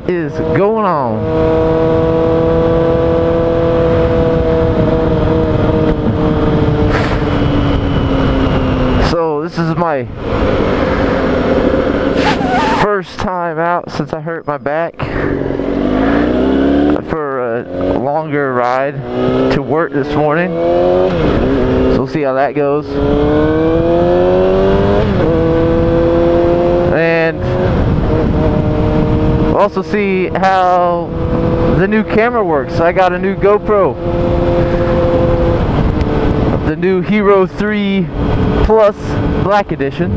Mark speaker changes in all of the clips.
Speaker 1: What is going on? So this is my first time out since I hurt my back for a longer ride to work this morning. So we'll see how that goes. And we'll also see how the new camera works. I got a new GoPro, the new Hero 3 Plus Black Edition,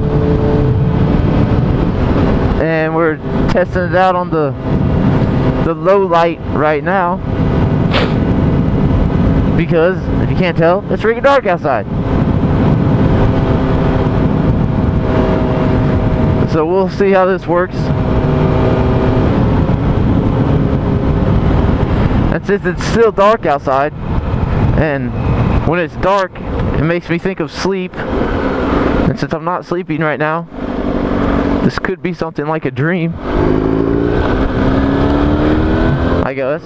Speaker 1: and we're testing it out on the low light right now because, if you can't tell, it's freaking dark outside. So we'll see how this works. And since it's still dark outside, and when it's dark it makes me think of sleep, and since I'm not sleeping right now, this could be something like a dream, I guess.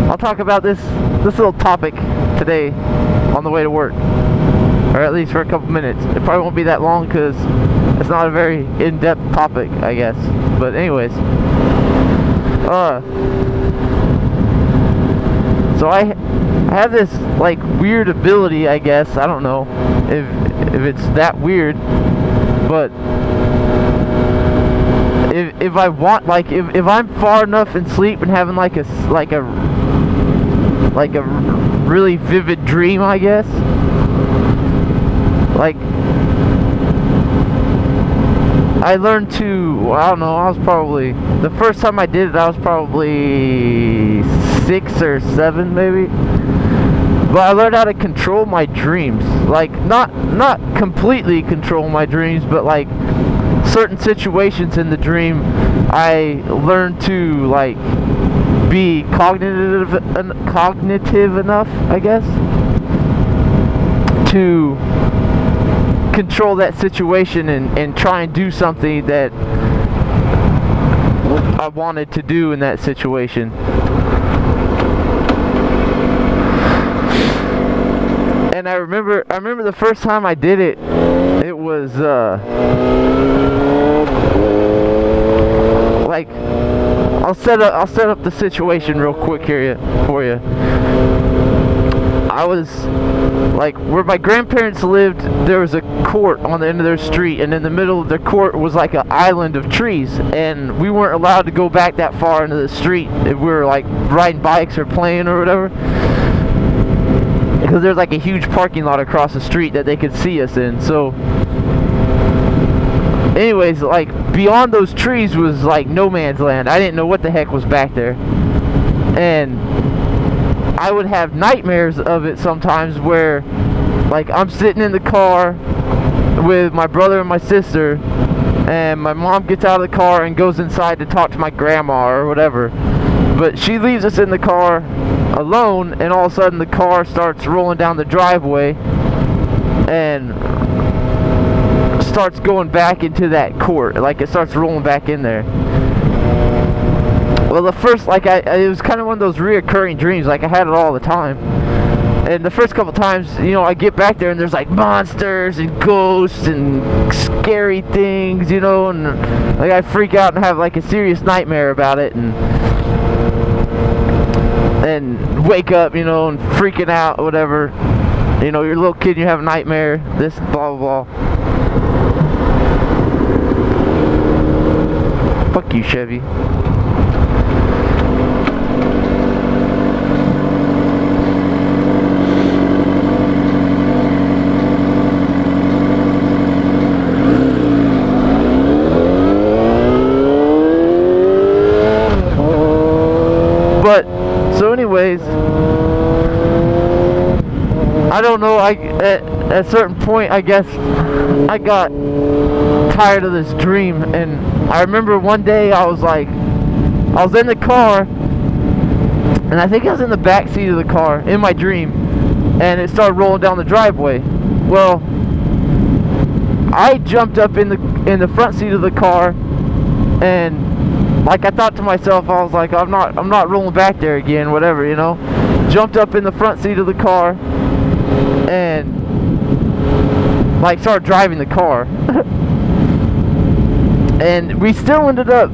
Speaker 1: I'll talk about this little topic today on the way to work, or at least for a couple minutes. It probably won't be that long because it's not a very in-depth topic, I guess. But anyways, so I have this like weird ability, I guess. I don't know if it's that weird, but if I want, like, if I'm far enough in sleep and having like a really vivid dream, I guess, like, I learned to, I don't know, I was probably, the first time I did it, I was probably 6 or 7 maybe. But I learned how to control my dreams. Like, not completely control my dreams, but like certain situations in the dream, I learned to like be cognitive enough, I guess, to control that situation and try and do something that I wanted to do in that situation. And I remember the first time I did it, it was like, I'll set up the situation real quick here for you. I was like, where my grandparents lived, there was a court on the end of their street, and in the middle of the court was like an island of trees, and we weren't allowed to go back that far into the street if we were like riding bikes or playing or whatever, because there's like a huge parking lot across the street that they could see us in. So anyways, like, beyond those trees was like no man's land. I didn't know what the heck was back there, and I would have nightmares of it sometimes where, like, I'm sitting in the car with my brother and my sister, and my mom gets out of the car and goes inside to talk to my grandma or whatever, but she leaves us in the car alone, and all of a sudden the car starts rolling down the driveway and starts going back into that court. Like, it starts rolling back in there. Well, the first, like, it was kind of one of those reoccurring dreams. Like, I had it all the time. And the first couple times, you know, I get back there and there's like monsters and ghosts and scary things, you know, and like I freak out and have like a serious nightmare about it, and wake up, you know, and freaking out or whatever. You know, you're a little kid and you have a nightmare, this, blah, blah, blah. Fuck you, Chevy. But, so anyways, I don't know, at a certain point, I guess, I got tired of this dream, and I remember one day I was in the car, and I think I was in the back seat of the car, in my dream, and it started rolling down the driveway. Well, I jumped up in the front seat of the car, and like I thought to myself, I was like, I'm not rolling back there again, whatever, you know. Jumped up in the front seat of the car and like started driving the car. And we still ended up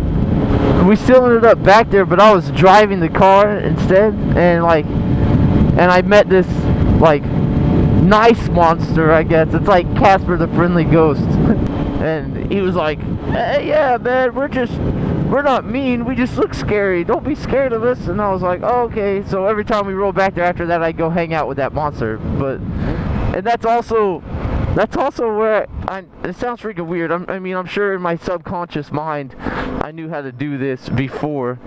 Speaker 1: back there, but I was driving the car instead, and I met this like nice monster, I guess. It's like Casper the Friendly Ghost. And he was like, hey, yeah, man, we're not mean, we just look scary, don't be scared of us. And I was like, oh, okay. So every time we roll back there after that, I'd go hang out with that monster. And that's also where it sounds freaking weird. I mean, I'm sure in my subconscious mind I knew how to do this before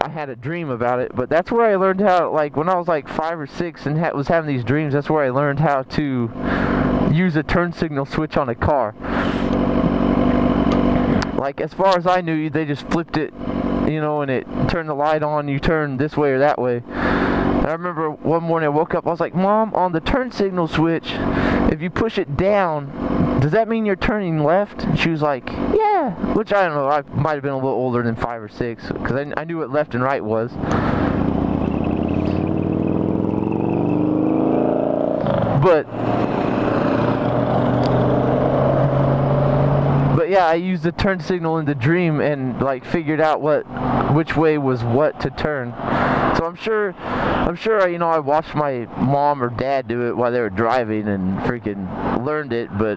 Speaker 1: I had a dream about it, but that's where I learned how, like when I was like 5 or 6 and was having these dreams, that's where I learned how to use a turn signal switch on a car. Like, as far as I knew, they just flipped it, you know, and it turned the light on, you turn this way or that way. I remember one morning I woke up, I was like, Mom, on the turn signal switch, if you push it down, does that mean you're turning left? And she was like, yeah. Which, I don't know, I might have been a little older than 5 or 6, because I knew what left and right was. But yeah, I used the turn signal in the dream and like figured out which way was what to turn. So I'm sure, you know, I watched my mom or dad do it while they were driving and freaking learned it, but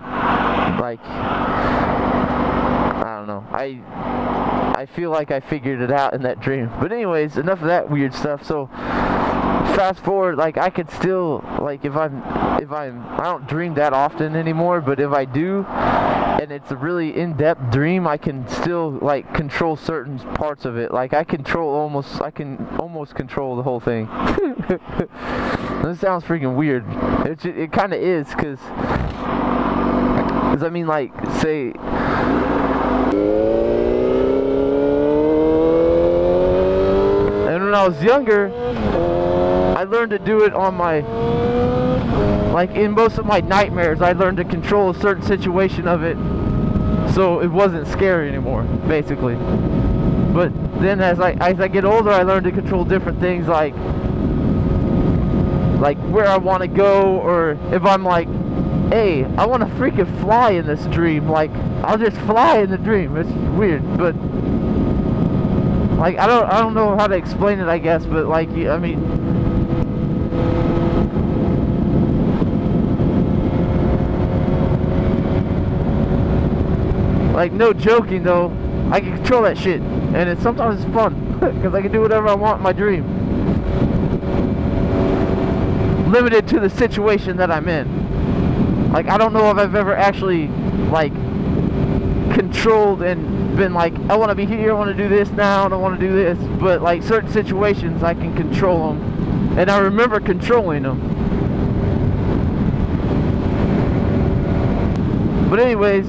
Speaker 1: like, I don't know. I feel like I figured it out in that dream. But anyways, enough of that weird stuff. So fast forward, like I could still, like I don't dream that often anymore, but if I do, and it's a really in-depth dream, I can still like control certain parts of it. Like I can almost control the whole thing. This sounds freaking weird. It kind of is, cause I mean, like, say, and when I was younger, I learned to do it on my, like in most of my nightmares, I learned to control a certain situation of it, so it wasn't scary anymore, basically. But then as I get older, I learned to control different things, like where I want to go, or if I'm like, hey, I want to freaking fly in this dream, like I'll just fly in the dream. It's weird, but like I don't know how to explain it, I guess, but like, I mean, like, no joking though, I can control that shit, and sometimes it's fun, because I can do whatever I want in my dream. Limited to the situation that I'm in. Like, I don't know if I've ever actually, like, controlled and been like, I want to be here, I want to do this now, and I want to do this, but like, certain situations, I can control them, and I remember controlling them. But anyways,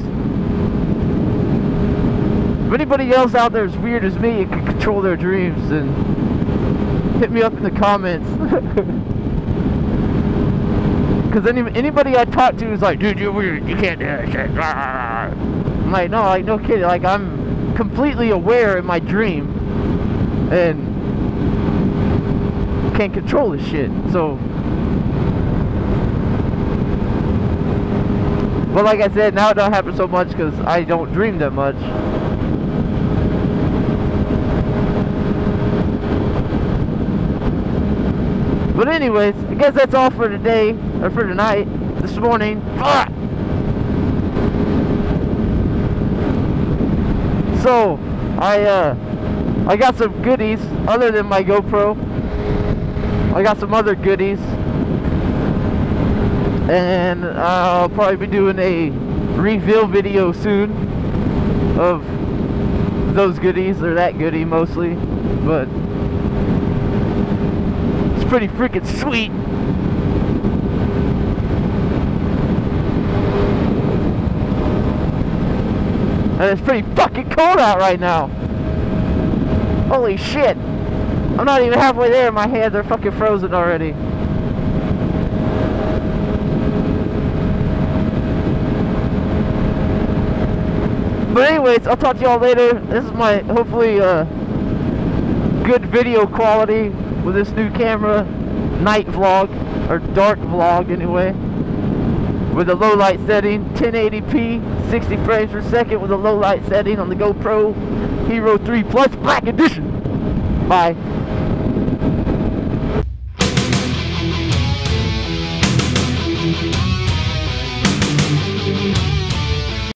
Speaker 1: if anybody else out there as weird as me and can control their dreams, then hit me up in the comments. Because anybody I talk to is like, dude, you're weird, you can't do that shit. I'm like, no, like, no kidding. Like, I'm completely aware in my dream and can't control this shit. So, but like I said, now it don't happen so much because I don't dream that much. But anyways, I guess that's all for today, or for tonight, this morning. Fuck! So, I got some goodies, other than my GoPro. I got some other goodies. And I'll probably be doing a reveal video soon of those goodies, or that goodie mostly. But pretty freaking sweet. And it's pretty fucking cold out right now. Holy shit. I'm not even halfway there, my hands are fucking frozen already. anyways, I'll talk to y'all later. This is my, hopefully, good video quality with this new camera. Night vlog, or dark vlog anyway. With a low light setting, 1080p, 60 frames per second with a low light setting on the GoPro Hero 3 Plus Black Edition. Bye.